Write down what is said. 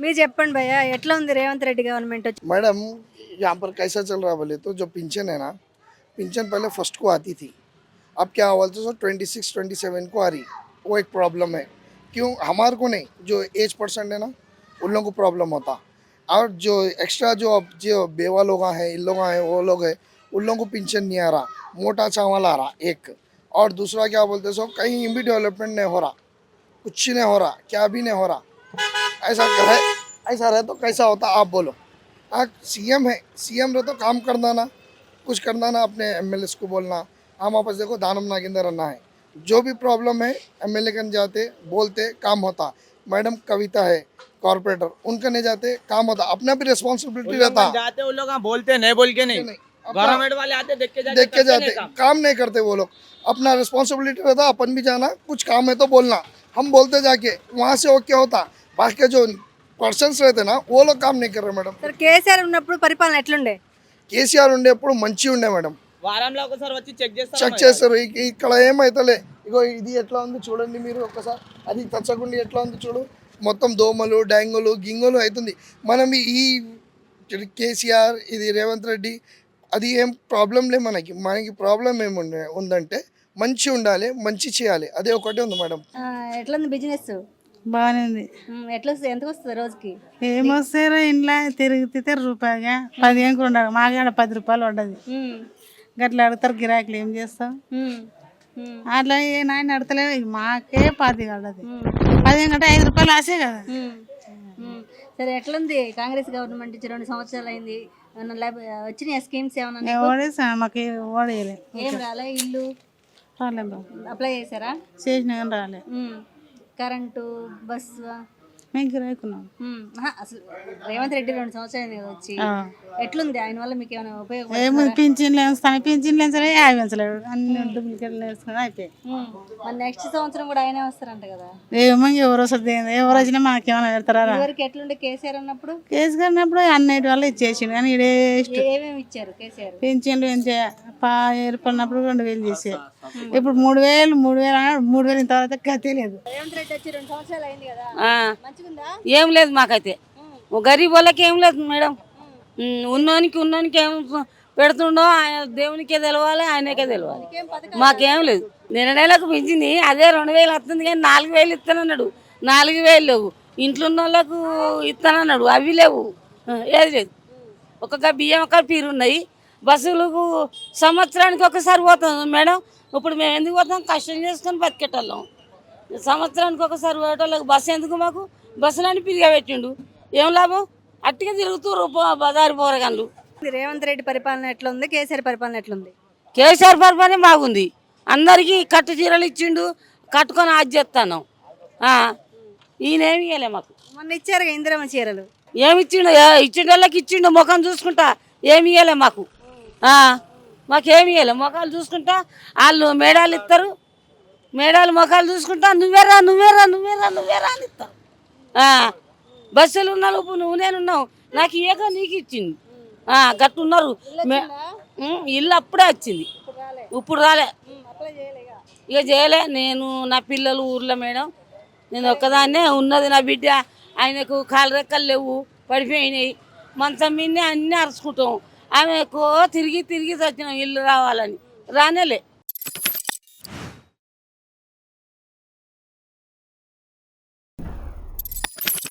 మీరు చెప్పండి భయ్య ఎట్లా ఉంది రేవంత్ రెడ్డి గవర్నమెంట్ వచ్చి? मैडम यहाँ पर कैसा चल रहा बोले तो जो पेंशन है ना, पेंशन पहले फर्स्ट को आती थी, अब क्या बोलते सो 26-27 को आ रही। वो एक प्रॉब्लम है। क्यों हमारे को नहीं, जो एज पर्सन है ना उन लोगों को प्रॉब्लम होता। और जो एक्स्ट्रा जो अब जो बेवा लोग हैं, इन लोग हैं, वो लोग हैं, उन लोगों को पेंशन नहीं आ रहा, मोटा चावल आ रहा एक। और दूसरा क्या बोलते सो कहीं भी डेवलपमेंट नहीं हो रहा, कुछ नहीं हो रहा, क्या भी नहीं हो रहा। ऐसा रहे, ऐसा रहे तो कैसा होता आप बोलो। हाँ सीएम है, सीएम रहे तो काम करना ना, कुछ करना ना, अपने एमएलए को बोलना हम वापस देखो दानम नागेंद्र अन्ना है, जो भी प्रॉब्लम है एमएलए कन जाते बोलते काम होता। मैडम कविता है कॉर्पोरेटर, उनका नहीं जाते काम होता, अपना भी रिस्पॉन्सिबिलिटी रहता। जाते वो लोग बोलते नहीं बोल के नहीं, नहीं, गवर्नमेंट वाले आते देख के देख के जाते, काम। काम नहीं करते वो लोग। अपना रिस्पॉन्सिबिलिटी रहता, अपन भी जाना, कुछ काम है तो बोलना, हम बोलते जाके वहाँ से ओके होता। बाकी के जो पर्सన్స్ रहते ना वो लोग काम नहीं कर रहे मैडम। సార్ కేసీఆర్ ఉన్నప్పుడు పరిపాలన ఎట్లుండే? కేసీఆర్ ఉండేప్పుడు మంచిగా ఉండే మేడం, వారంలో ఒకసారి వచ్చి చెక్ చేస్తారు. చెక్ చేస్తారు. ఇక్కడ ఏమైతలే, ఇగో ఇది ఎట్లా ఉంది చూడండి మీరు ఒకసారి, అది తచ్చగుండి ఎట్లా ఉంది చూడు, మొత్తం దోమలు డెంగ్యూలు గింగులు అవుతుంది. మనం ఈ కేసీఆర్ ఇది రేవంత్ రెడ్డి అది ఏం ప్రాబ్లం లే, మనకి మనకి ప్రాబ్లం ఏముండే ఉందంటే మంచి ఉండాలి, మంచి చేయాలి, అదే ఒకటే ఉంది మేడం. ఎట్లా ఉంది బిజినెస్? బాగానే ఉంది. ఎట్లా వస్తుంది, ఎంతకు వస్తుంది రోజుకి? ఏమొస్తారో ఇంట్లో తిరిగితే రూపాయిగా 15 ఉండదు, మాకాడ 10 రూపాయలు ఉండదు. గట్లా అడుగుతారు గిరాకీలు, ఏం చేస్తాం? అట్లా నాయన అడతలేవు, మాకే 10 ఉండదు, 15 కంటే 5 రూపాయలు ఆసే కదా. సరే ఎట్లుంది కాంగ్రెస్ గవర్నమెంట్ ఇచ్చి 2 సంవత్సరాలు అయింది, వచ్చినాయి స్కీమ్స్ ఏమన్నా? ఓడేసా మాకు ఓడేయలే, ఏం రాలే? ఇల్లు రాలేదు, అప్లై చేశారా? చేసినా కానీ రాలే. కరెంటు బస్సు మేము గిరాకున్నాం. అసలు రేవంత్ రెడ్డి 2 సంవత్సరాలు అయింది కదా వచ్చి, ఎట్లుంది ఆయన వల్ల మీకు ఏమైనా ఉపయోగం? ఏమో పింఛన్లు వేస్తాను, పింఛన్లు వేసలే, యాభై వేసలేడు, అన్ని డూప్లికేట్లు వేసుకుని అయిపోయాయి. మరి నెక్స్ట్ సంవత్సరం కూడా ఆయనే వస్తారంట కదా? ఏమో ఎవరు వస్తుంది, ఎవరు వచ్చినా మనకేమైనా పెడతారా? ఎవరికి ఎట్లుండే కేసీఆర్ అన్నప్పుడు? కేసు కన్నప్పుడు అన్నిటి వల్ల ఇచ్చేసిండు, కానీ ఇడే ఏమేమి ఇచ్చారు కేసీఆర్? పింఛన్లు ఏర్పడినప్పుడు 2000 చేసారు, ఇప్పుడు 3000 అన్నాడు. 3000 ఇంతవరకు గతి లేదు. రేవంత్ రెడ్డి వచ్చి 2 సంవత్సరాలు అయింది కదా, మంచిగుందా? ఏం లేదు మాకైతే, గరీబ్ వాళ్ళకి ఏం లేదు మేడం. ఉన్నోనికి ఏం పెడుతుండో ఆయన దేవునికే తెలవాలి, ఆయనకే తెలవాలి, మాకేం లేదు. నెలకు పెంచింది అదే 2000 వస్తుంది, కానీ 4000 ఇస్తానన్నాడు, 4000 లేవు. ఇంట్లో ఉన్న వాళ్ళకు ఇస్తానన్నాడు, అవి లేవు, ఏది లేదు. ఒక్కొక్క బియ్యం ఒక పీరు ఉన్నాయి. బస్సులకు సంవత్సరానికి ఒకసారి పోతాం మేడం. ఇప్పుడు మేము ఎందుకు పోతాం? కష్టం చేసుకొని బతికేటోళ్ళం. సంవత్సరానికి ఒకసారి పోయేటోళ్ళకి బస్సు ఎందుకు? మాకు బస్సులని పిరిగా పెట్టిండు, ఏం లాభం? అట్టిగా తిరుగుతూ బజారు పోరగాళ్ళు. రేవంత్ రెడ్డి పరిపాలన ఎట్లా ఉంది, కేసీఆర్ పరిపాలన ఎట్లుంది? కేసీఆర్ పరిపాలన బాగుంది, అందరికీ కట్టు చీరలు ఇచ్చిండు, కట్టుకొని ఆజ్ చేస్తాను. ఈయనేమి ఇవ్వలే మాకు. మొన్న ఇచ్చారు ఇందిరమ్మ చీరలు, ఏమి ఇచ్చిండు? ఇచ్చిండు వాళ్ళకి ఇచ్చిండు, ముఖం చూసుకుంటా ఏమి ఇవ్వలే మాకు. మాకేమి ఇవ్వలే, ముఖాలు చూసుకుంటా. వాళ్ళు మేడాలు ఇస్తారు, మేడాలు ముఖాలు చూసుకుంటా నువ్వేరా నువ్వేరా నువ్వేరా నువ్వేరా అని ఇస్తారు. బస్సులు ఉన్నాను, ఇప్పుడు నువ్వు నేనున్నావు, నాకు ఇయ్యక నీకు ఇచ్చింది. గట్టున్నారు. ఇల్లు అప్పుడే వచ్చింది, ఇప్పుడు రాలే, ఇక చేయలే. నేను నా పిల్లలు ఊర్లో మేడం, నేను ఒక్కదాన్నే ఉన్నది. నా బిడ్డ ఆయనకు కాలు రెక్కలు లేవు, పడిపోయినాయి, మంచం మీదనే అన్నీ అరుచుకుంటాం. ఆమెకు తిరిగి తిరిగి వచ్చినాం ఇల్లు రావాలని, రానేలే.